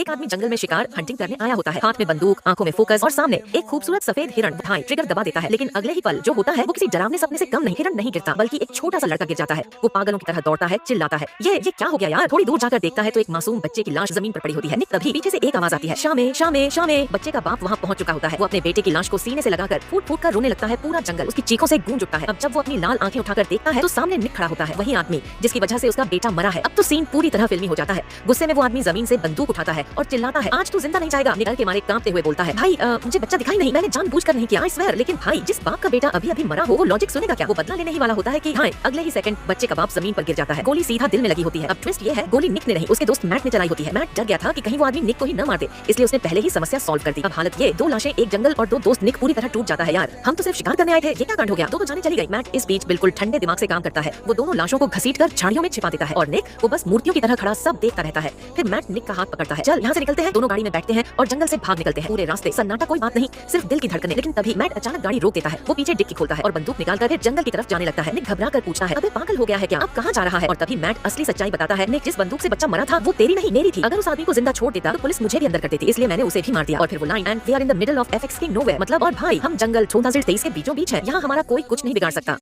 एक आदमी जंगल में शिकार हंटिंग करने आया होता है। हाथ में बंदूक, आंखों में फोकस और सामने एक खूबसूरत सफेद हिरण उठाए ट्रिगर दबा देता है। लेकिन अगले ही पल जो होता है वो किसी डरावने सपने से कम नहीं। हिरण नहीं गिरता बल्कि एक छोटा सा लड़का गिर जाता है। वो पागलों की तरह दौड़ता है, चिल्लाता है, ये क्या हो गया यार। थोड़ी दूर जाकर देखता है तो एक मासूम बच्चे की लाश जमीन पर पड़ी होती है। तभी पीछे से एक आवाज आती है, शामे शामे शामे। बच्चे का बाप वहाँ पहुंच चुका होता है। वो अपने बेटे की लाश को सीने से लगाकर फूट फूट कर रोने लगता है। पूरा जंगल उसकी चीखों से गूंज उठता है। अब जब वो अपनी लाल आंखें उठाकर देखता है तो सामने निक खड़ा होता है वही आदमी जिसकी वजह से उसका बेटा मरा है। अब तो सीन पूरी तरह फिल्मी हो जाता है। गुस्से में वो आदमी जमीन से बंदूक उठाता है और चिल्लाता है, आज तू जिंदा नहीं जाएगा। निकल के मारे कांपते हुए बोलता है, भाई मुझे बच्चा दिखाई नहीं, मैंने जानबूझकर नहीं किया, आई स्वेयर। लेकिन भाई जिस बाप का बेटा अभी अभी मरा हो वो लॉजिक सुनेगा क्या। वो बदला लेने ही वाला होता है कि हाँ, अगले ही सेकंड बच्चे का बाप जमीन पर गिर जाता है। गोली सीधा दिल में लगी होती है। अब ट्विस्ट ये है, गोली निक ने नहीं उसके दोस्त मैट ने चलाई होती है। मैट डर गया था कि कहीं वो आदमी निक को ही न मार दे, इसलिए उसने पहले ही समस्या सॉल्व कर दी। अब हालत ये, दो लाशें, एक जंगल और दो दोस्त। निक पूरी तरह टूट जाता है, यार हम तो सिर्फ शिकार करने आए थे, ये क्या कांड हो गया। दो तो जाने चली गई। मैट इस बीच बिल्कुल ठंडे दिमाग से काम करता है। वो दोनों लाशों को घसीटकर झाड़ियों में छिपा देता है और निक वो बस मूर्तियों की तरह खड़ा सब देखता रहता है। फिर मैट निक का हाथ पकड़ता है, चल यहाँ से निकलते हैं। दोनों गाड़ी में बैठते हैं और जंगल से भाग निकलते हैं। पूरे रास्ते सन्नाटा, कोई बात नहीं, सिर्फ दिल की धड़कने। लेकिन तभी मैट अचानक गाड़ी रोक देता है। वो पीछे डिक्की खोलता है और बंदूक निकालकर फिर जंगल की तरफ जाने लगता है। निक घबरा कर पूछता है, अबे पागल हो गया है क्या, अब कहाँ जा रहा है। और तभी मैट असली सच्चाई बताता है, निक जिस बंदूक से बच्चा मरा था वो तेरी नहीं मेरी थी। अगर उस आदमी को जिंदा छोड़ देता तो पुलिस मुझे भी अंदर कर देती, इसलिए मैंने उसे भी मार दिया। और फिर वो line, and we are in the middle of fucking nowhere, मतलब और भाई हम जंगल 2023 के बीचों बीच है, यहाँ हमारा कोई कुछ नहीं बिगाड़ सकता।